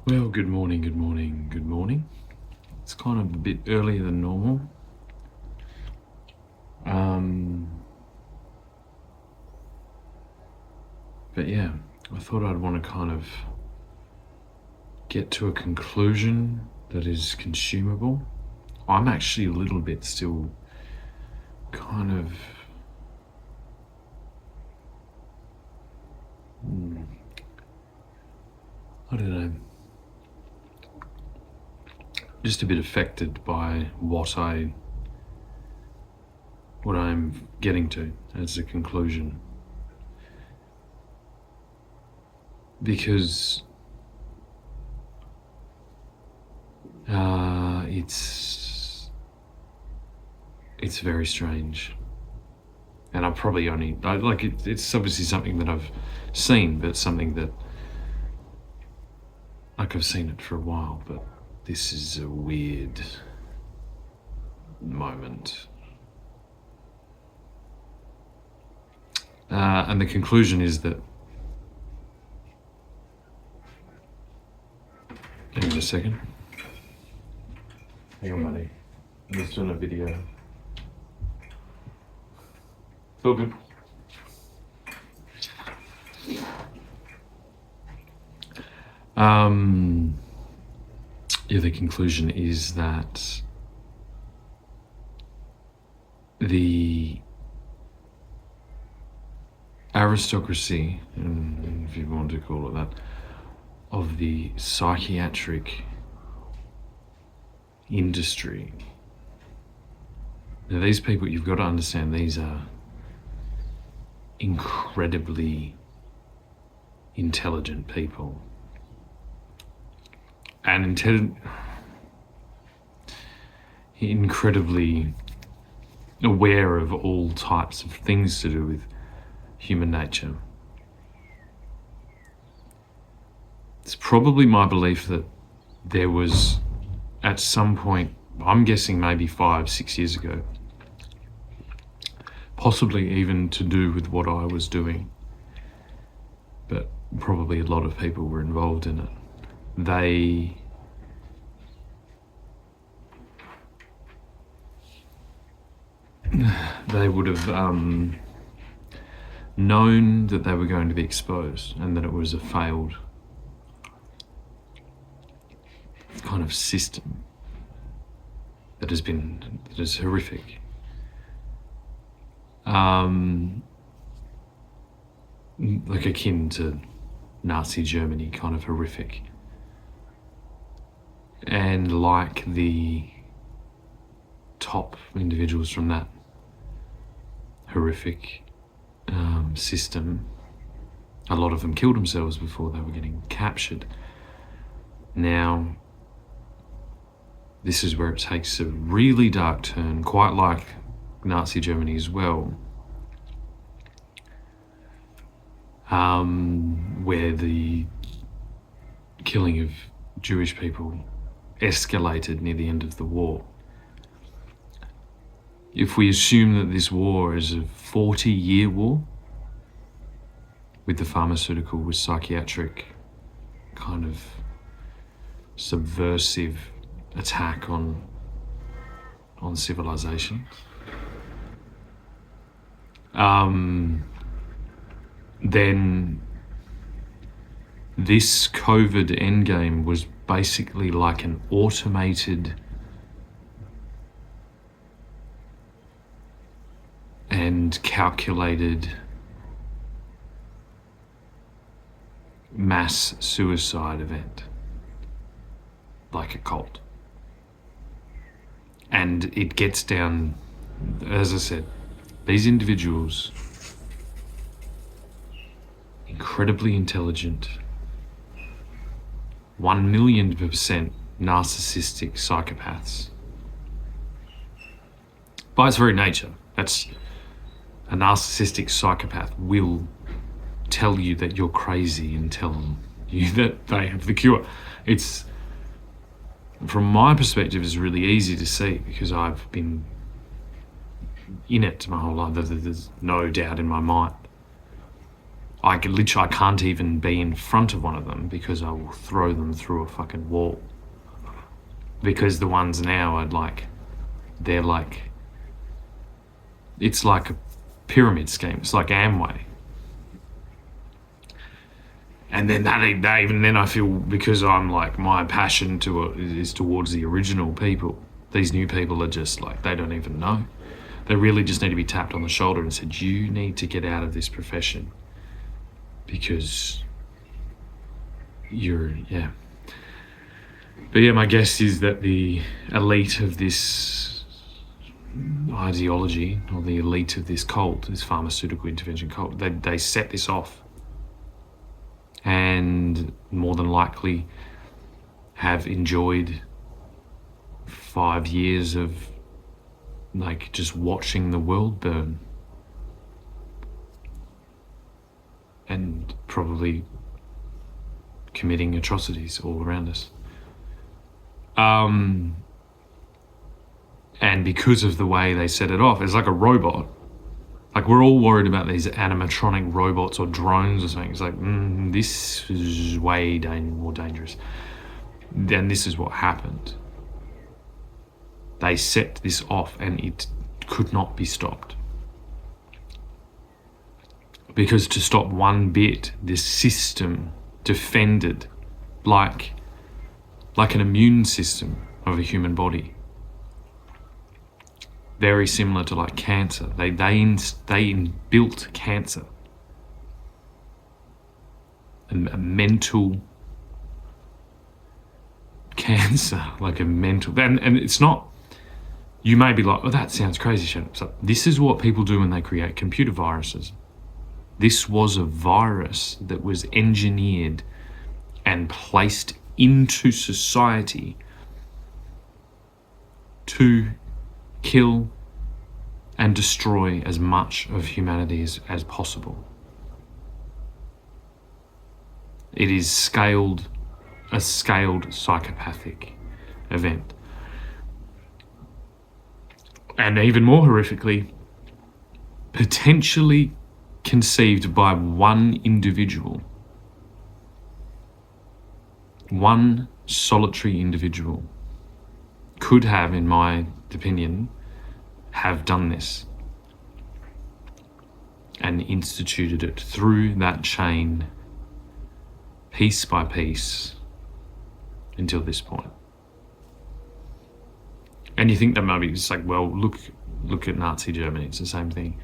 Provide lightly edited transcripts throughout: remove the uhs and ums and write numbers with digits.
Well, good morning, good morning, good morning. It's kind of a bit earlier than normal. But yeah, I thought I'd want to kind of get to a conclusion that is consumable. I'm actually a little bit still kind of I don't know, just a bit affected by what I'm getting to as a conclusion. Because it's very strange, and I probably it's obviously something that I've seen, but something that I've seen it for a while. But this is a weird moment, and the conclusion is that. Hang on a second. Hang on, buddy. I'm just doing a video. It's all good. Yeah, the conclusion is that the aristocracy, if you want to call it that, of the psychiatric industry. Now, these people, you've got to understand, these are incredibly intelligent people. And incredibly aware of all types of things to do with human nature. It's probably my belief that there was, at some point, I'm guessing maybe 5-6 years ago, possibly even to do with what I was doing, but probably a lot of people were involved in it. They would have known that they were going to be exposed and that it was a failed kind of system that is horrific. Like akin to Nazi Germany, kind of horrific. And like the top individuals from that horrific system, a lot of them killed themselves before they were getting captured. Now, this is where it takes a really dark turn, quite like Nazi Germany as well, where the killing of Jewish people escalated near the end of the war. If we assume that this war is a 40-year war, with the pharmaceutical, with psychiatric kind of subversive attack on civilization, then this COVID endgame was basically like an automated and calculated mass suicide event, like a cult. And it gets down, as I said, these individuals, incredibly intelligent, 1,000,000% narcissistic psychopaths. By its very nature, that's a narcissistic psychopath will tell you that you're crazy and tell you that they have the cure. It's, from my perspective, is really easy to see because I've been in it my whole life. There's no doubt in my mind. I can't even be in front of one of them because I will throw them through a fucking wall. Because the ones now are like, they're like, it's like a pyramid scheme. It's like Amway. And then even then I feel, because I'm like, my passion is towards the original people. These new people are just like, they don't even know. They really just need to be tapped on the shoulder and said, you need to get out of this profession because yeah. But yeah, my guess is that the elite of this ideology, or the elite of this cult, this pharmaceutical intervention cult, they set this off, and more than likely have enjoyed 5 years of like just watching the world burn, and probably committing atrocities all around us. And because of the way they set it off, it's like a robot. Like, we're all worried about these animatronic robots or drones or something. It's like, this is way more dangerous. Then this is what happened. They set this off and it could not be stopped. Because to stop one bit, this system defended like an immune system of a human body. Very similar to like cancer. They built cancer. A mental cancer, like a mental, and it's not, you may be like, oh, that sounds crazy, Shannon. So this is what people do when they create computer viruses. This was a virus that was engineered and placed into society to kill and destroy as much of humanity as possible. It is a scaled psychopathic event. And even more horrifically, potentially conceived by one individual. One solitary individual could have, in my opinion, have done this and instituted it through that chain, piece by piece, until this point. And you think that maybe it's like, well, look at Nazi Germany, it's the same thing.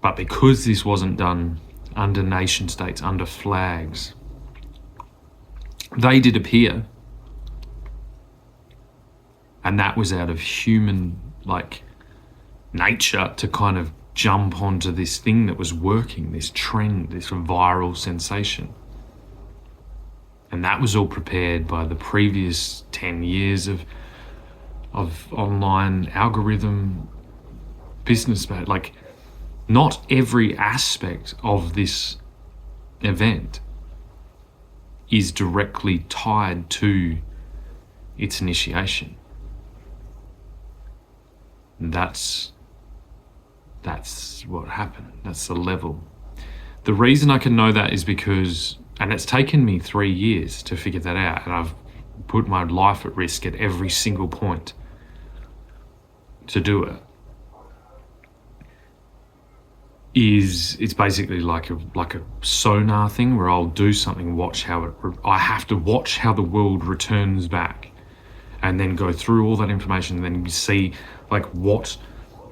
But because this wasn't done under nation states, under flags, they did appear. And that was out of human, like, nature to kind of jump onto this thing that was working, this trend, this viral sensation. And that was all prepared by the previous 10 years of online algorithm business. Like, not every aspect of this event is directly tied to its initiation. That's what happened. That's the level. The reason I can know that is because, and it's taken me 3 years to figure that out, and I've put my life at risk at every single point to do it, it's basically like a sonar thing where I'll do something, I have to watch how the world returns back, and then go through all that information and then see like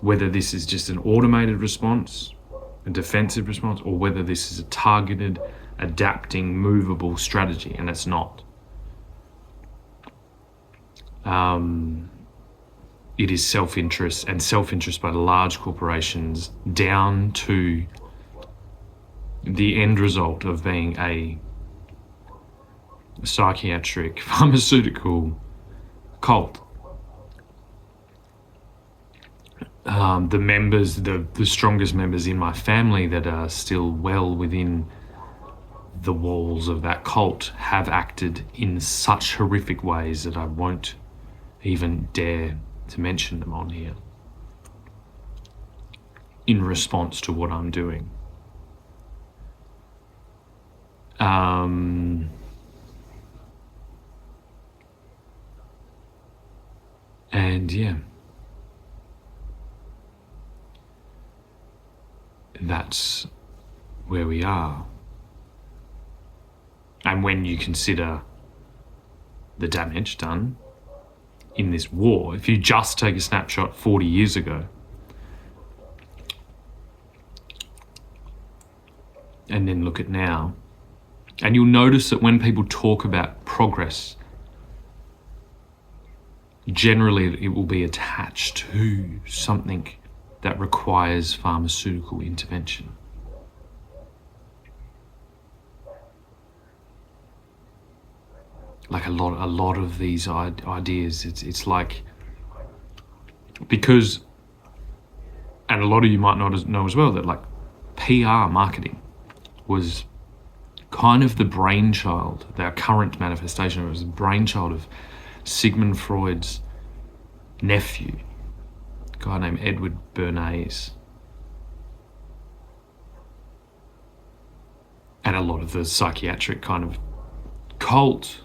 whether this is just an automated response, a defensive response, or whether this is a targeted, adapting, movable strategy, and it's not. It is self-interest, and self-interest by large corporations, down to the end result of being a psychiatric pharmaceutical cult. The members, the strongest members in my family that are still well within the walls of that cult have acted in such horrific ways that I won't even dare to mention them on here in response to what I'm doing. And yeah, that's where we are. And when you consider the damage done in this war, if you just take a snapshot 40 years ago and then look at now, and you'll notice that when people talk about progress, generally it will be attached to something that requires pharmaceutical intervention. Like a lot of these ideas, it's like, because, and a lot of you might not know as well, that like PR marketing was kind of the brainchild, their current manifestation was the brainchild of Sigmund Freud's nephew, a guy named Edward Bernays. And a lot of the psychiatric kind of cult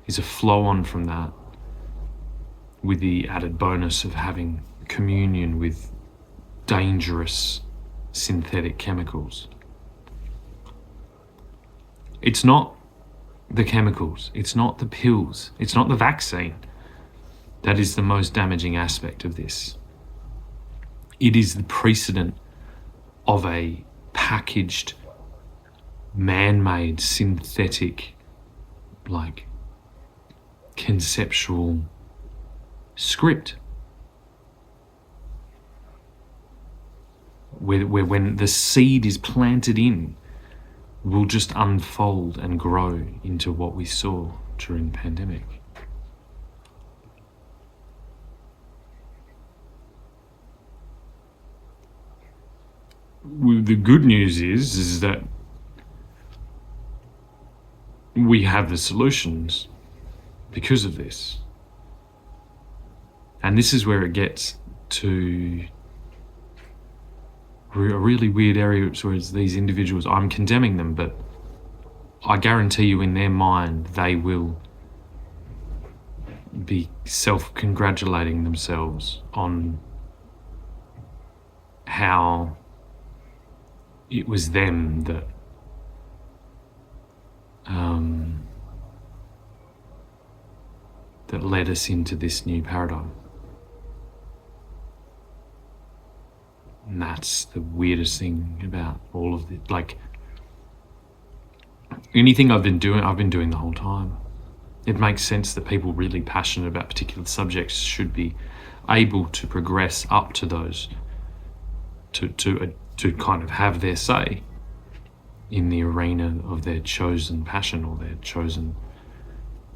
is a flow on from that, with the added bonus of having communion with dangerous synthetic chemicals. It's not the chemicals, it's not the pills, it's not the vaccine that is the most damaging aspect of this. It is the precedent of a packaged, man-made, synthetic, like, conceptual script where when the seed is planted in, will just unfold and grow into what we saw during the pandemic. The good news is that we have the solutions because of this. And this is where it gets to a really weird area, where it's these individuals, I'm condemning them, but I guarantee you in their mind they will be self-congratulating themselves on how it was them that that led us into this new paradigm. And that's the weirdest thing about all of it. Like, anything I've been doing the whole time. It makes sense that people really passionate about particular subjects should be able to progress up to those, to kind of have their say in the arena of their chosen passion or their chosen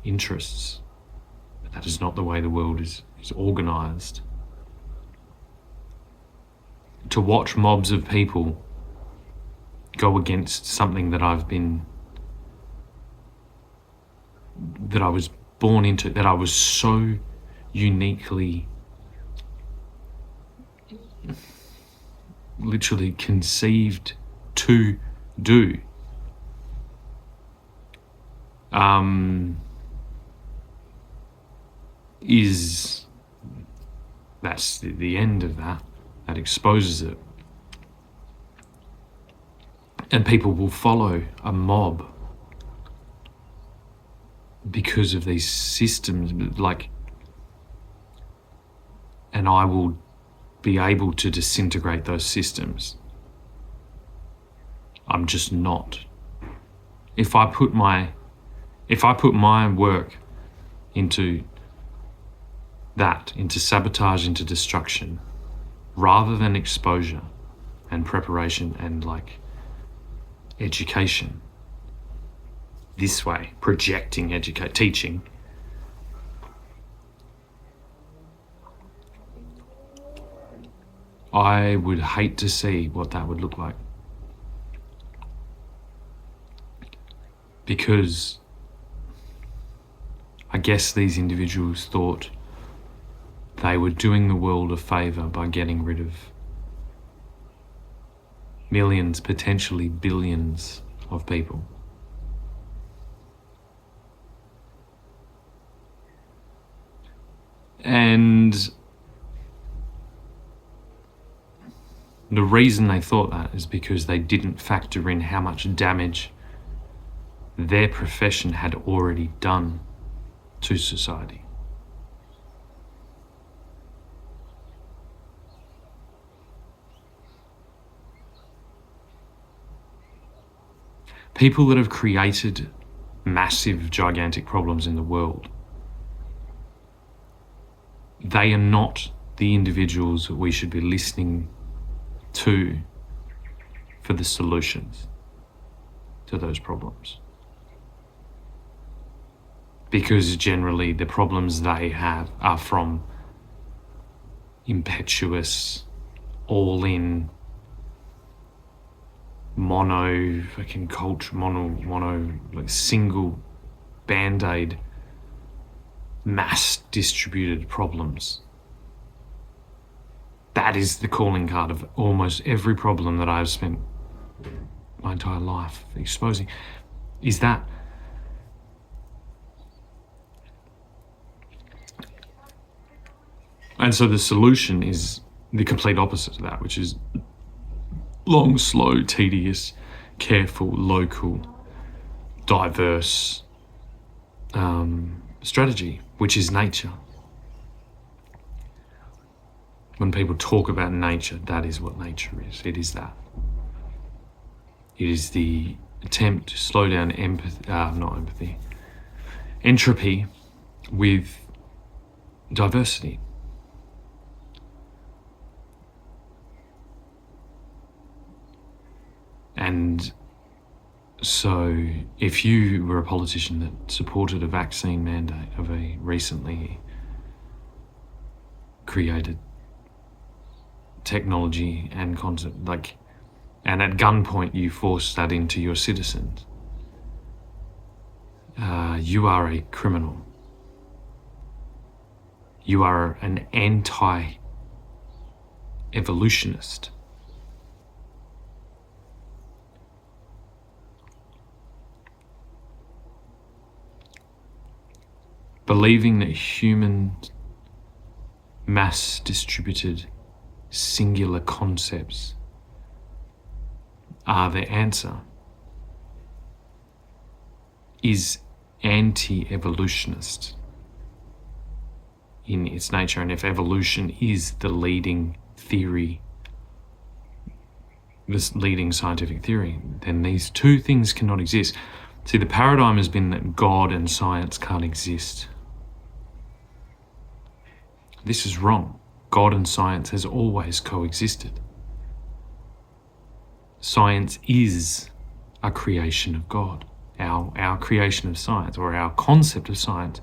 interests. But that is not the way the world is organised. To watch mobs of people go against something that I was born into, that I was so uniquely, literally conceived to do, that's the end of that. That exposes it. And people will follow a mob because of these systems, like, and I will be able to disintegrate those systems. I'm just not. If I put my work into that, into sabotage, into destruction, rather than exposure and preparation and like education, this way, projecting, teaching, I would hate to see what that would look like. Because I guess these individuals thought they were doing the world a favour by getting rid of millions, potentially billions of people. And the reason they thought that is because they didn't factor in how much damage their profession had already done to society. People that have created massive, gigantic problems in the world, they are not the individuals that we should be listening to for the solutions to those problems. Because generally the problems they have are from impetuous, all-in, mono fucking culture, mono like single band-aid mass distributed problems. That is the calling card of almost every problem that I've spent my entire life exposing, is that. And so the solution is the complete opposite of that, which is long, slow, tedious, careful, local, diverse strategy, which is nature. When people talk about nature, that is what nature is. It is that. It is the attempt to slow down entropy with diversity. And so if you were a politician that supported a vaccine mandate of a recently created technology and concept, and at gunpoint you force that into your citizens, you are a criminal. You are an anti-evolutionist. Believing that human mass distributed singular concepts are the answer is anti-evolutionist in its nature. And if evolution is the leading theory, this leading scientific theory, then these two things cannot exist. See, the paradigm has been that God and science can't exist. This is wrong. God and science has always coexisted. Science is a creation of God. Our creation of science, or our concept of science,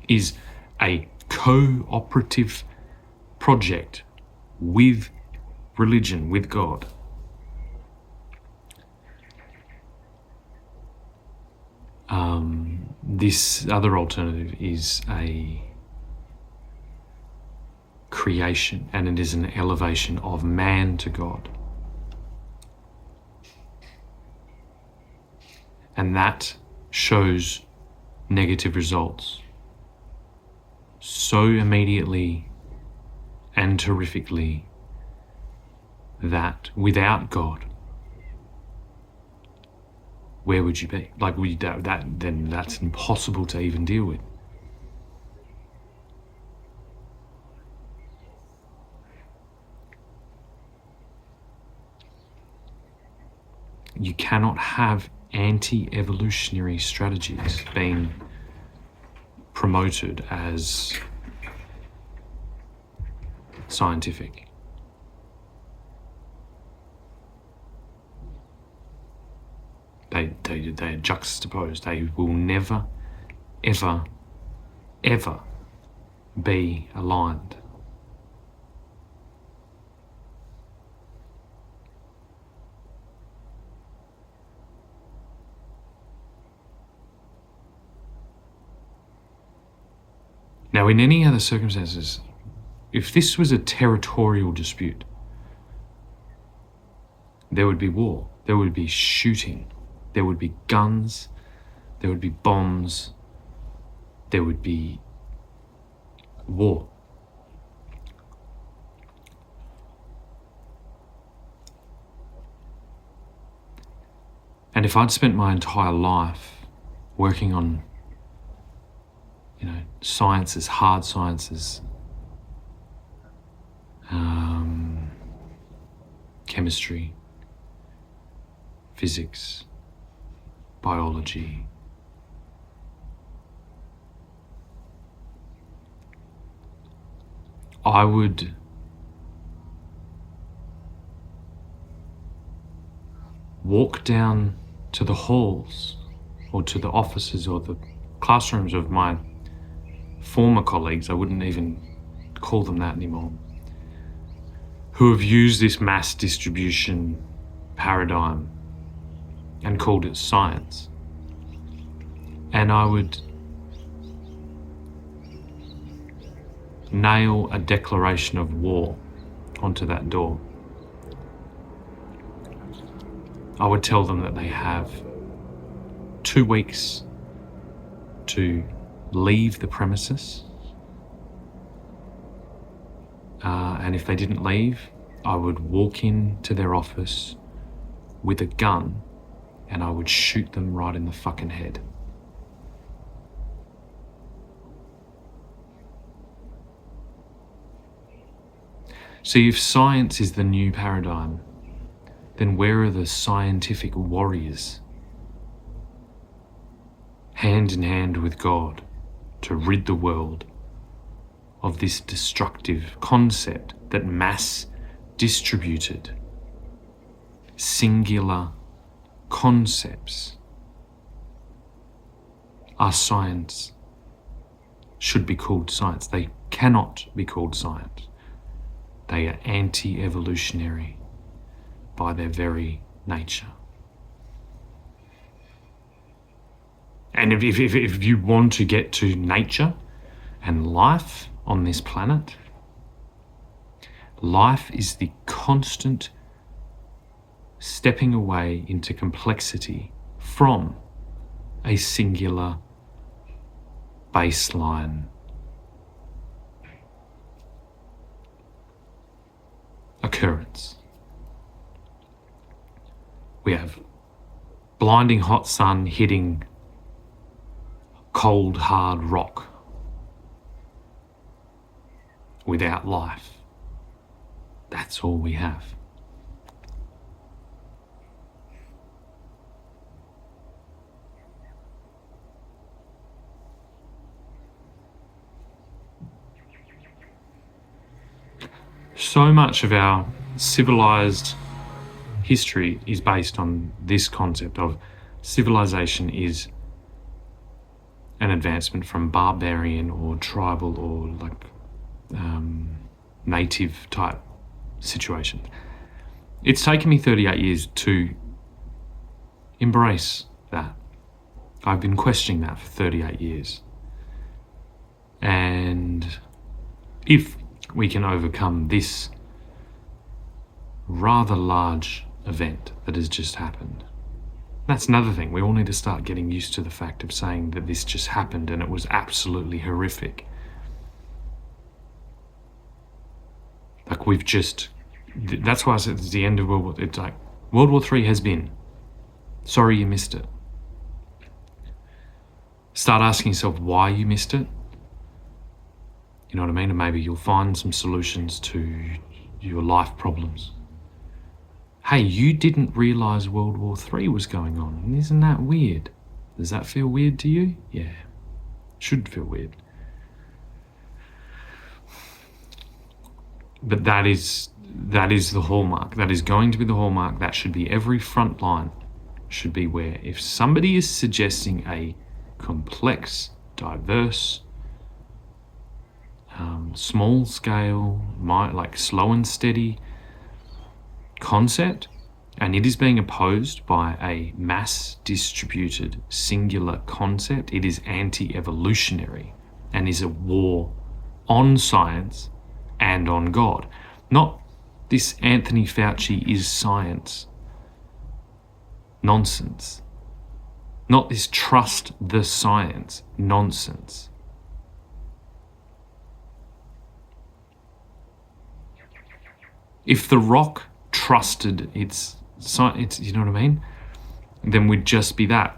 is a cooperative project with religion, with God. This other alternative is a creation, and it is an elevation of man to God. And that shows negative results so immediately and terrifically that without God, where would you be? Then that's impossible to even deal with. You cannot have anti-evolutionary strategies being promoted as scientific. They are juxtaposed. They will never, ever, ever be aligned. Now, in any other circumstances, if this was a territorial dispute, there would be war, there would be shooting, there would be guns, there would be bombs, there would be war. And if I'd spent my entire life working on, sciences, hard sciences, chemistry, physics, biology, I would walk down to the halls or to the offices or the classrooms of my former colleagues, I wouldn't even call them that anymore, who have used this mass distribution paradigm and called it science. And I would nail a declaration of war onto that door. I would tell them that they have 2 weeks to leave the premises. And if they didn't leave, I would walk into their office with a gun and I would shoot them right in the fucking head. See, if science is the new paradigm, then where are the scientific warriors? Hand in hand with God to rid the world of this destructive concept that mass distributed, singular concepts are science, should be called science. They cannot be called science. They are anti-evolutionary by their very nature. And if you want to get to nature and life on this planet, life is the constant stepping away into complexity from a singular baseline occurrence. We have blinding hot sun hitting cold, hard rock without life. That's all we have. So much of our civilized history is based on this concept of civilization is an advancement from barbarian or tribal or native type situation. It's taken me 38 years to embrace that. I've been questioning that for 38 years. And if we can overcome this rather large event that has just happened, that's another thing. We all need to start getting used to the fact of saying that this just happened and it was absolutely horrific. That's why I said it's the end of World War. It's like World War III has been. Sorry you missed it. Start asking yourself why you missed it. You know what I mean? And maybe you'll find some solutions to your life problems. Hey, you didn't realise World War III was going on. Isn't that weird? Does that feel weird to you? Yeah, should feel weird. But that is the hallmark. That is going to be the hallmark. That should be every front line. Should be where if somebody is suggesting a complex, diverse, small scale, like slow and steady concept, and it is being opposed by a mass distributed singular concept, it is anti-evolutionary and is a war on science and on God. Not this Anthony Fauci is science nonsense. Not this trust the science nonsense. If The Rock trusted its you know what I mean? Then we'd just be that.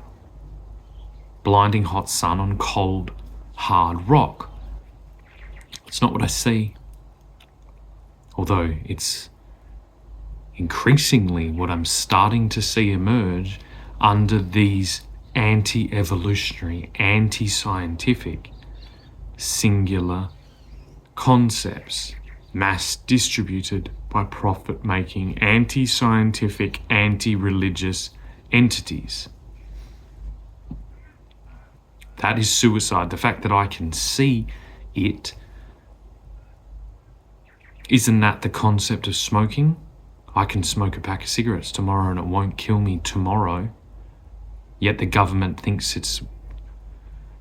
Blinding hot sun on cold, hard rock. It's not what I see. Although it's increasingly what I'm starting to see emerge under these anti-evolutionary, anti-scientific, singular concepts, mass distributed by profit-making, anti-scientific, anti-religious entities. That is suicide. The fact that I can see it, isn't that the concept of smoking? I can smoke a pack of cigarettes tomorrow and it won't kill me tomorrow. Yet the government thinks it's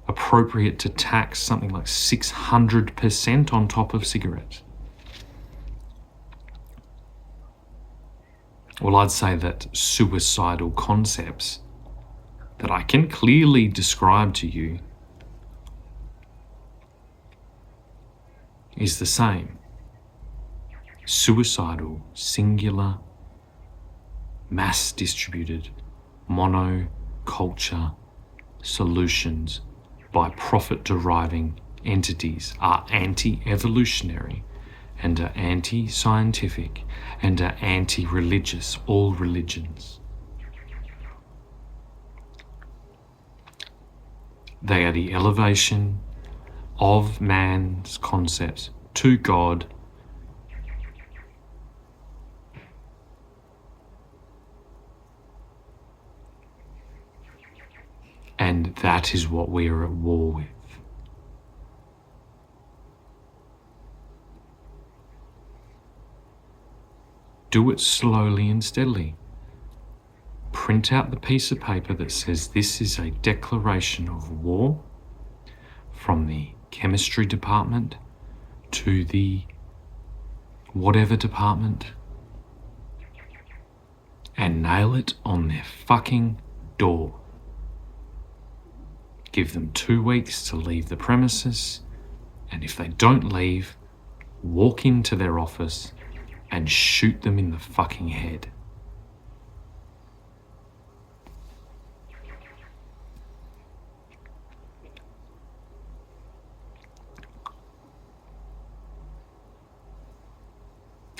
appropriate to tax something like 600% on top of cigarettes. Well, I'd say that suicidal concepts that I can clearly describe to you is the same. Suicidal, singular, mass distributed, monoculture solutions by profit deriving entities are anti-evolutionary and are anti-scientific and are anti-religious, all religions. They are the elevation of man's concepts to God and that is what we are at war with. Do it slowly and steadily. Print out the piece of paper that says this is a declaration of war from the chemistry department to the whatever department and nail it on their fucking door. Give them 2 weeks to leave the premises, and if they don't leave, walk into their office and shoot them in the fucking head.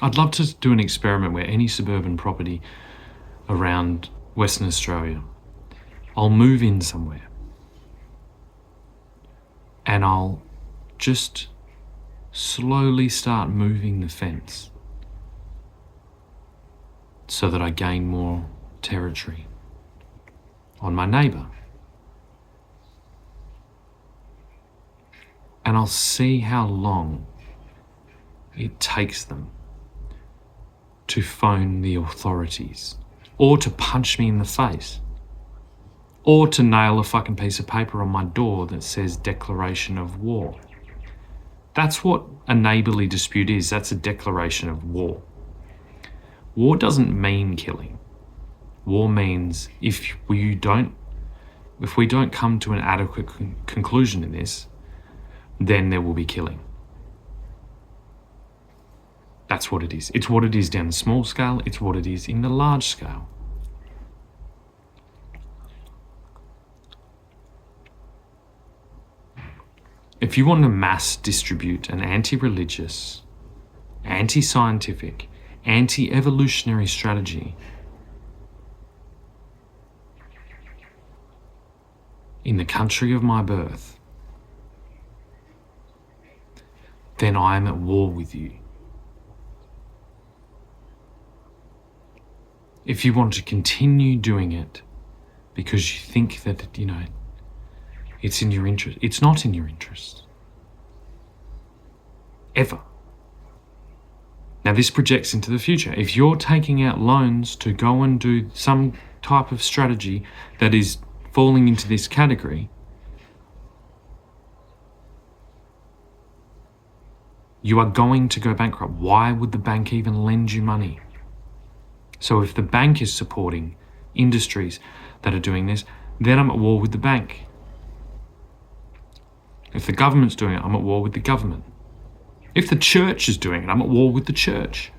I'd love to do an experiment where any suburban property around Western Australia, I'll move in somewhere and I'll just slowly start moving the fence so that I gain more territory on my neighbour. And I'll see how long it takes them to phone the authorities, or to punch me in the face, or to nail a fucking piece of paper on my door that says declaration of war. That's what a neighbourly dispute is. That's a declaration of war. War doesn't mean killing. War means if we don't come to an adequate conclusion in this, then there will be killing. That's what it is. It's what it is down the small scale. It's what it is in the large scale. If you want to mass distribute an anti-religious, anti-scientific, anti-evolutionary strategy in the country of my birth, then I am at war with you. If you want to continue doing it because you think that, it's in your interest, it's not in your interest. Ever. Now this projects into the future. If you're taking out loans to go and do some type of strategy that is falling into this category, you are going to go bankrupt. Why would the bank even lend you money? So if the bank is supporting industries that are doing this, then I'm at war with the bank. If the government's doing it, I'm at war with the government. If the church is doing it, I'm at war with the church.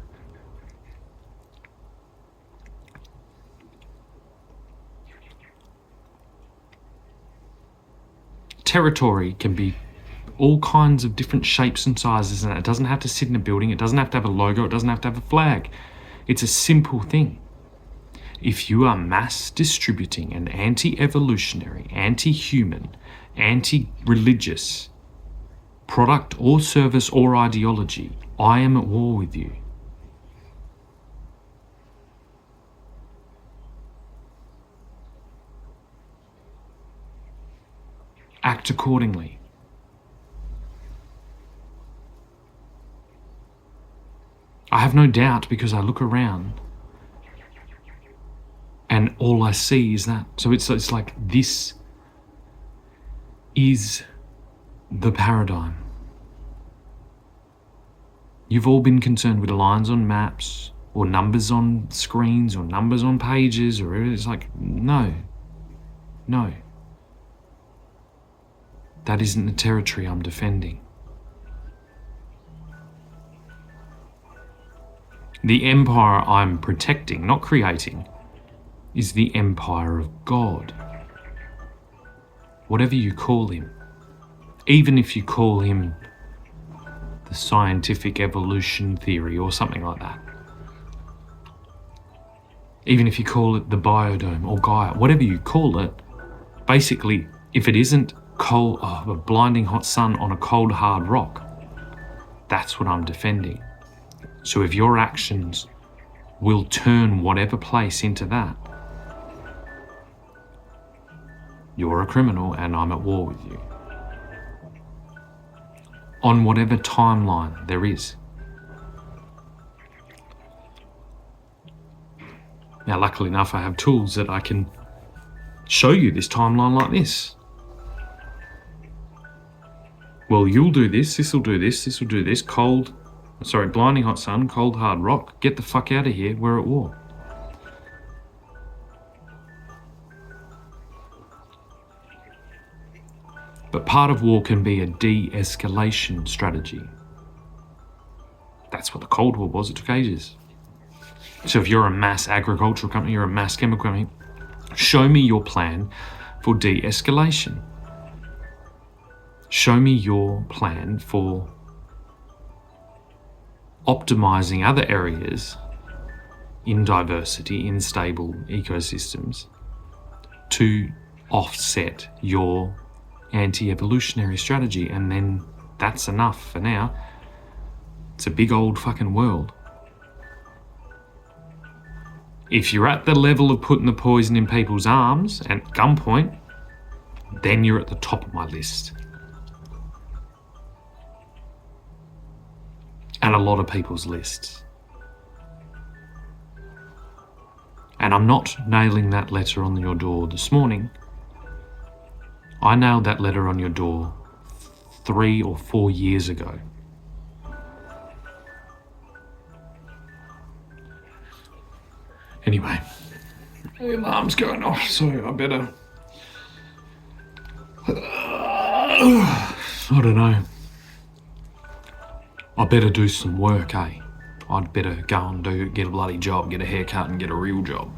territory can be all kinds of different shapes and sizes, and it doesn't have to sit in a building, it doesn't have to have a logo, it doesn't have to have a flag. It's a simple thing. If you are mass distributing an anti-evolutionary, anti-human, anti-religious product or service or ideology, I am at war with you. Act accordingly. I have no doubt, because I look around and all I see is that. So it's like, this is the paradigm. You've all been concerned with lines on maps or numbers on screens or numbers on pages, or it's like, no. That isn't the territory I'm defending. The empire I'm protecting, not creating, is the empire of God. Whatever you call him. Even if you call him the scientific evolution theory or something like that. Even if you call it the biodome or Gaia, whatever you call it, basically, if it isn't a blinding hot sun on a cold hard rock, that's what I'm defending. So if your actions will turn whatever place into that, you're a criminal and I'm at war with you. On whatever timeline there is. Now, luckily enough, I have tools that I can show you this timeline like this. Well, you'll do this, this will do this, this will do this, blinding hot sun, cold hard rock, get the fuck out of here, we're at war. But part of war can be a de-escalation strategy. That's what the Cold War was, it took ages. So if you're a mass agricultural company, you're a mass chemical company, show me your plan for de-escalation. Show me your plan for optimizing other areas in diversity, in stable ecosystems, to offset your anti-evolutionary strategy, and then that's enough for now. It's a big old fucking world. If you're at the level of putting the poison in people's arms at gunpoint, then you're at the top of my list. And a lot of people's lists. And I'm not nailing that letter on your door this morning. I nailed that letter on your door 3 or 4 years ago. Anyway, the alarm's going off, so I better... I don't know. I better do some work, eh? I'd better go and get a bloody job, get a haircut and get a real job.